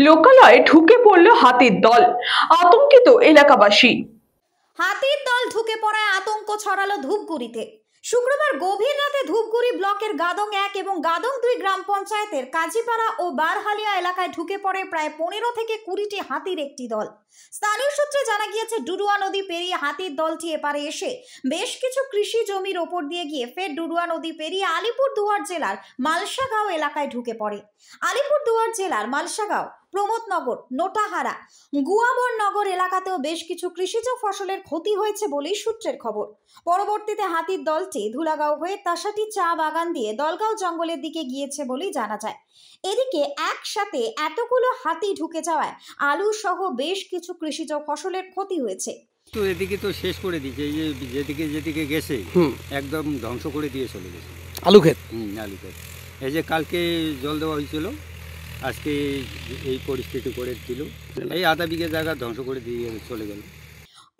লোকালয়ে ঢুকে পড়ল হাতির দল, আতঙ্কিত এলাকাবাসী। হাতির দল ঢুকে পড়ায় আতঙ্ক ছড়ালো ধূপগুড়িতে। শুক্রবার গভীর রাতে ধূপগুড়ি ব্লকের গাদং 1 এবং গাদং 2 গ্রাম পঞ্চায়েতের কাজীপাড়া ও বারহালিয়া এলাকায় ঢুকে পড়ে প্রায় 15 থেকে 20টি হাতির একটি দল। স্থানীয় সূত্রে জানা গিয়েছে, ডুডুয়া নদী পেরিয়ে হাতির দলটি এপারে এসে বেশ কিছু কৃষি জমির ওপর দিয়ে গিয়ে ফের ডুডুয়া নদী পেরিয়ে আলিপুরদুয়ার জেলার মালসাগাঁও এলাকায় ঢুকে পড়ে। আলিপুরদুয়ার জেলার মালসাগাঁও, প্রমোদনগর, নোটাহারা, গুয়াবর নগর এলাকাতেও বেশ কিছু কৃষিজ ফসলের ক্ষতি হয়েছে বলেই সূত্রের খবর। পরবর্তীতে হাতির দলটি ধুলাগাঁও হয়ে তাসাটি চা বাগান দিয়ে দলগাঁও জঙ্গলের দিকে গিয়েছে বলেই জানা যায়। এদিকে একসাথে এতগুলো হাতি ঢুকে যাওয়ায় আলু সহ বেশ কিছু কৃষিজ ফসলের ক্ষতি হয়েছে। তো এদিকে তো শেষ করে দিয়েছে, এই যে যেদিকে যেদিকে গেছে একদম ধ্বংস করে দিয়ে চলে গেছে আলু ক্ষেত। আলু ক্ষেত। এই যে কালকে জল দেওয়া হয়েছিল, আজকে এই পরিস্থিতি করে দিল, এই আধা বিঘে জায়গা ধ্বংস করে দিয়ে চলে গেল।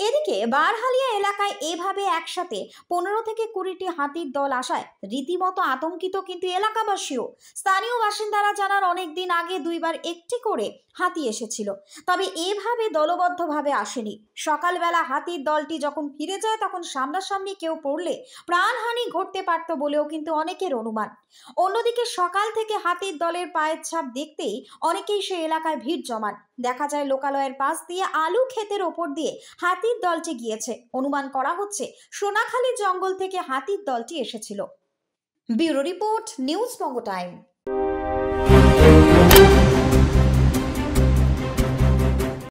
এদিকে বারহালিয়া এলাকায় এভাবে একসাথে 15 থেকে 20টি হাতির দল আসায় রীতিমতো আতঙ্কিত কিন্তু এলাকাবাসীও। স্থানীয় বাসিন্দারা জানান, অনেকদিন আগে 2বার একটি করে হাতি এসেছিল, তবে এভাবে দলবদ্ধভাবে আসেনি। সকালবেলা হাতির দলটি যখন ফিরে যায় তখন সামনাসামনি কেউ পড়লে প্রাণহানি ঘটতে পারত বলেও কিন্তু অনেকের অনুমান। অন্যদিকে সকাল থেকে হাতির দলের পায়ের ছাপ দেখতেই অনেকেই সে এলাকায় ভিড় জমান। দেখা যায় লোকালয়ের পাশ দিয়ে আলু ক্ষেতের ওপর দিয়ে হাতির দলটি গিয়েছে। অনুমান করা হচ্ছে সোনাখালী জঙ্গল থেকে হাতির দলটি এসেছিল। ব্যুরো রিপোর্ট, নিউজ বঙ্গ টাইম।